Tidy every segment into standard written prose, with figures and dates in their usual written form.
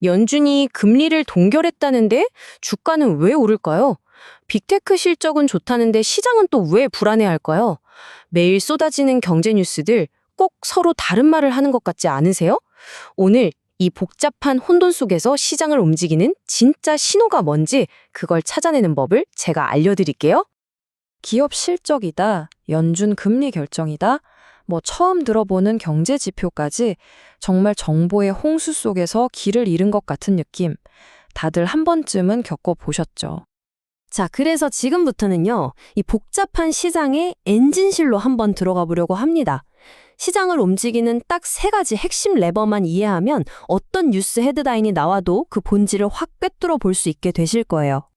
연준이 금리를 동결했다는데 주가는 왜 오를까요? 빅테크 실적은 좋다는데 시장은 또 왜 불안해할까요? 매일 쏟아지는 경제 뉴스들 꼭 서로 다른 말을 하는 것 같지 않으세요? 오늘 이 복잡한 혼돈 속에서 시장을 움직이는 진짜 신호가 뭔지 그걸 찾아내는 법을 제가 알려드릴게요. 기업 실적이다, 연준 금리 결정이다, 처음 들어보는 경제 지표까지 정말 정보의 홍수 속에서 길을 잃은 것 같은 느낌. 다들 한 번쯤은 겪어보셨죠. 자, 그래서 지금부터는요, 이 복잡한 시장의 엔진실로 한번 들어가 보려고 합니다. 시장을 움직이는 딱 세 가지 핵심 레버만 이해하면 어떤 뉴스 헤드라인이 나와도 그 본질을 확 꿰뚫어 볼 수 있게 되실 거예요.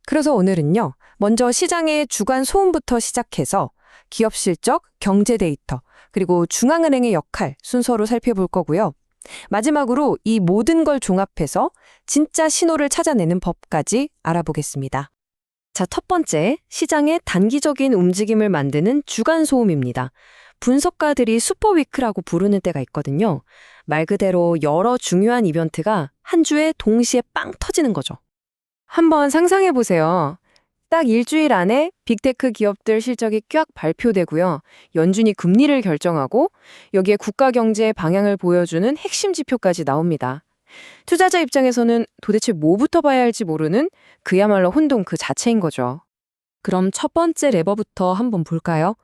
그래서 오늘은요, 먼저 시장의 주간 소음부터 시작해서 기업 실적, 경제 데이터, 그리고 중앙은행의 역할 순서로 살펴볼 거고요. 마지막으로 이 모든 걸 종합해서 진짜 신호를 찾아내는 법까지 알아보겠습니다. 자, 첫 번째, 시장의 단기적인 움직임을 만드는 주간 소음입니다. 분석가들이 슈퍼위크라고 부르는 때가 있거든요. 말 그대로 여러 중요한 이벤트가 한 주에 동시에 빵 터지는 거죠. 한번 상상해 보세요. 딱 일주일 안에 빅테크 기업들 실적이 쫙 발표되고요. 연준이 금리를 결정하고 여기에 국가 경제의 방향을 보여주는 핵심 지표까지 나옵니다. 투자자 입장에서는 도대체 뭐부터 봐야 할지 모르는 그야말로 혼돈 그 자체인 거죠. 그럼 첫 번째 레버부터 한번 볼까요?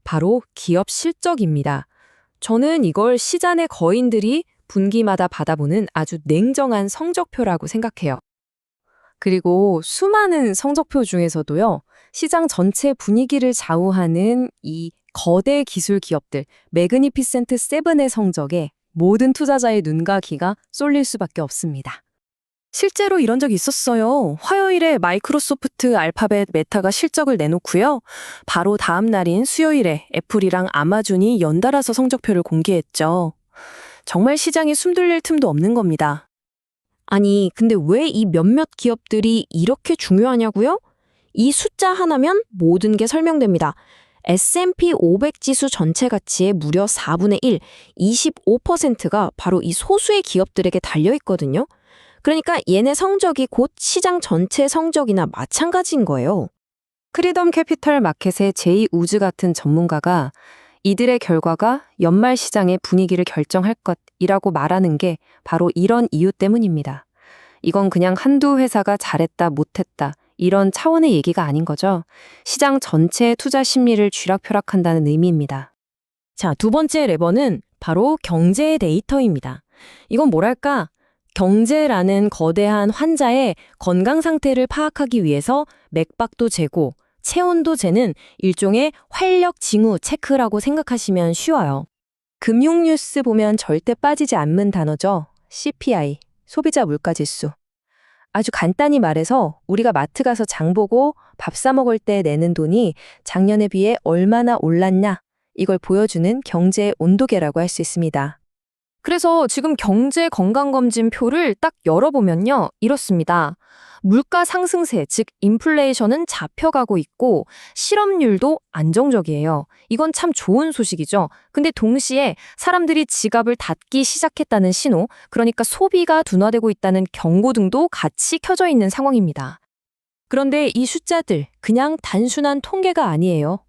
바로 기업 실적입니다. 저는 이걸 시장의 거인들이 분기마다 받아보는 아주 냉정한 성적표라고 생각해요. 그리고 수많은 성적표 중에서도요, 시장 전체 분위기를 좌우하는 이 거대 기술 기업들, 매그니피센트 세븐의 성적에 모든 투자자의 눈과 귀가 쏠릴 수밖에 없습니다. 실제로 이런 적이 있었어요. 화요일에 마이크로소프트, 알파벳, 메타가 실적을 내놓고요. 바로 다음 날인 수요일에 애플이랑 아마존이 연달아서 성적표를 공개했죠. 정말 시장이 숨돌릴 틈도 없는 겁니다. 아니, 근데 왜 이 몇몇 기업들이 이렇게 중요하냐고요? 이 숫자 하나면 모든 게 설명됩니다. S&P 500 지수 전체 가치의 무려 4분의 1, 25%가 바로 이 소수의 기업들에게 달려 있거든요. 그러니까 얘네 성적이 곧 시장 전체 성적이나 마찬가지인 거예요. 크리덤 캐피털 마켓의 제이 우즈 같은 전문가가 이들의 결과가 연말 시장의 분위기를 결정할 것이라고 말하는 게 바로 이런 이유 때문입니다. 이건 그냥 한두 회사가 잘했다 못했다 이런 차원의 얘기가 아닌 거죠. 시장 전체의 투자 심리를 쥐락펴락한다는 의미입니다. 자, 두 번째 레버는 바로 경제 데이터입니다. 이건 뭐랄까? 경제라는 거대한 환자의 건강 상태를 파악하기 위해서 맥박도 재고 체온도 재는 일종의 활력 징후 체크라고 생각하시면 쉬워요. 금융 뉴스 보면 절대 빠지지 않는 단어죠. CPI, 소비자 물가지수. 아주 간단히 말해서 우리가 마트 가서 장 보고 밥 사 먹을 때 내는 돈이 작년에 비해 얼마나 올랐냐, 이걸 보여주는 경제의 온도계라고 할 수 있습니다. 그래서 지금 경제 건강검진 표를 딱 열어보면요, 이렇습니다. 물가 상승세, 즉 인플레이션은 잡혀가고 있고 실업률도 안정적이에요. 이건 참 좋은 소식이죠. 근데 동시에 사람들이 지갑을 닫기 시작했다는 신호, 그러니까 소비가 둔화되고 있다는 경고등도 같이 켜져 있는 상황입니다. 그런데 이 숫자들 그냥 단순한 통계가 아니에요.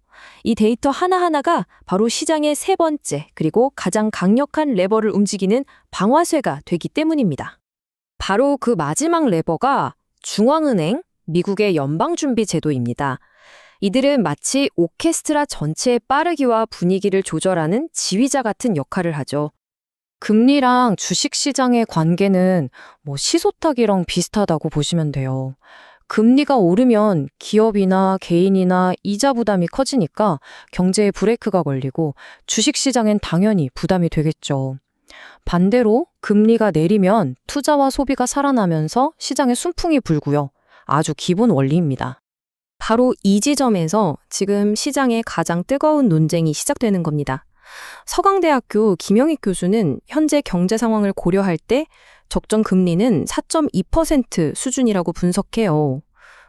이 데이터 하나하나가 바로 시장의 세 번째 그리고 가장 강력한 레버를 움직이는 방아쇠가 되기 때문입니다. 바로 그 마지막 레버가 중앙은행, 미국의 연방준비제도입니다. 이들은 마치 오케스트라 전체의 빠르기와 분위기를 조절하는 지휘자 같은 역할을 하죠. 금리랑 주식시장의 관계는 시소타기랑 비슷하다고 보시면 돼요. 금리가 오르면 기업이나 개인이나 이자 부담이 커지니까 경제에 브레이크가 걸리고 주식시장엔 당연히 부담이 되겠죠. 반대로 금리가 내리면 투자와 소비가 살아나면서 시장에 순풍이 불고요. 아주 기본 원리입니다. 바로 이 지점에서 지금 시장의 가장 뜨거운 논쟁이 시작되는 겁니다. 서강대학교 김영익 교수는 현재 경제 상황을 고려할 때 적정 금리는 4.2% 수준이라고 분석해요.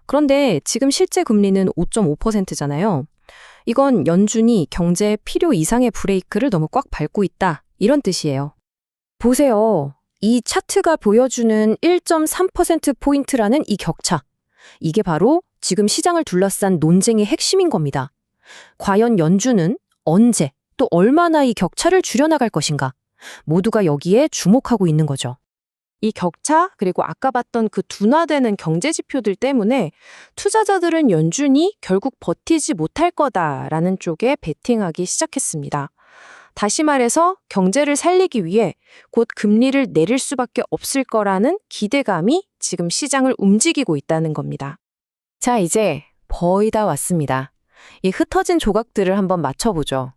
그런데 지금 실제 금리는 5.5%잖아요. 이건 연준이 경제 필요 이상의 브레이크를 너무 꽉 밟고 있다, 이런 뜻이에요. 보세요. 이 차트가 보여주는 1.3%포인트라는 이 격차. 이게 바로 지금 시장을 둘러싼 논쟁의 핵심인 겁니다. 과연 연준은 언제 또 얼마나 이 격차를 줄여나갈 것인가? 모두가 여기에 주목하고 있는 거죠. 이 격차 그리고 아까 봤던 그 둔화되는 경제 지표들 때문에 투자자들은 연준이 결국 버티지 못할 거다라는 쪽에 베팅하기 시작했습니다. 다시 말해서 경제를 살리기 위해 곧 금리를 내릴 수밖에 없을 거라는 기대감이 지금 시장을 움직이고 있다는 겁니다. 자, 이제 거의 다 왔습니다. 이 흩어진 조각들을 한번 맞춰보죠.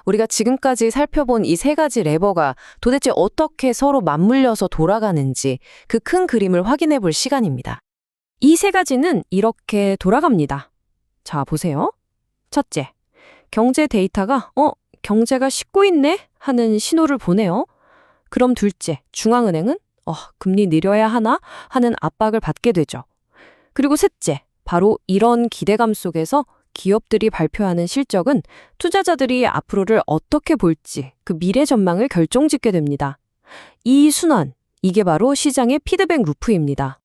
우리가 지금까지 살펴본 이 세 가지 레버가 도대체 어떻게 서로 맞물려서 돌아가는지 그 큰 그림을 확인해 볼 시간입니다. 이 세 가지는 이렇게 돌아갑니다. 자, 보세요. 첫째, 경제 데이터가 경제가 식고 있네 하는 신호를 보내요. 그럼 둘째, 중앙은행은 금리 내려야 하나 하는 압박을 받게 되죠. 그리고 셋째, 바로 이런 기대감 속에서 기업들이 발표하는 실적은 투자자들이 앞으로를 어떻게 볼지 그 미래 전망을 결정짓게 됩니다. 이 순환, 이게 바로 시장의 피드백 루프입니다.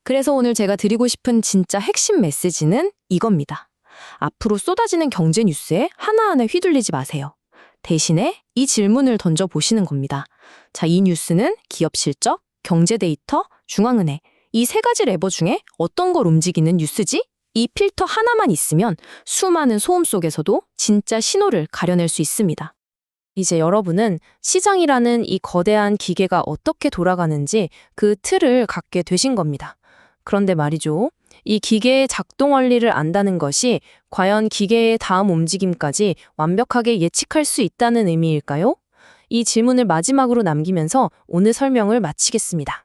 그래서 오늘 제가 드리고 싶은 진짜 핵심 메시지는 이겁니다. 앞으로 쏟아지는 경제 뉴스에 하나하나 휘둘리지 마세요. 대신에 이 질문을 던져보시는 겁니다. 자, 이 뉴스는 기업 실적, 경제 데이터, 중앙은행 이 세 가지 레버 중에 어떤 걸 움직이는 뉴스지? 이 필터 하나만 있으면 수많은 소음 속에서도 진짜 신호를 가려낼 수 있습니다. 이제 여러분은 시장이라는 이 거대한 기계가 어떻게 돌아가는지 그 틀을 갖게 되신 겁니다. 그런데 말이죠. 이 기계의 작동 원리를 안다는 것이 과연 기계의 다음 움직임까지 완벽하게 예측할 수 있다는 의미일까요? 이 질문을 마지막으로 남기면서 오늘 설명을 마치겠습니다.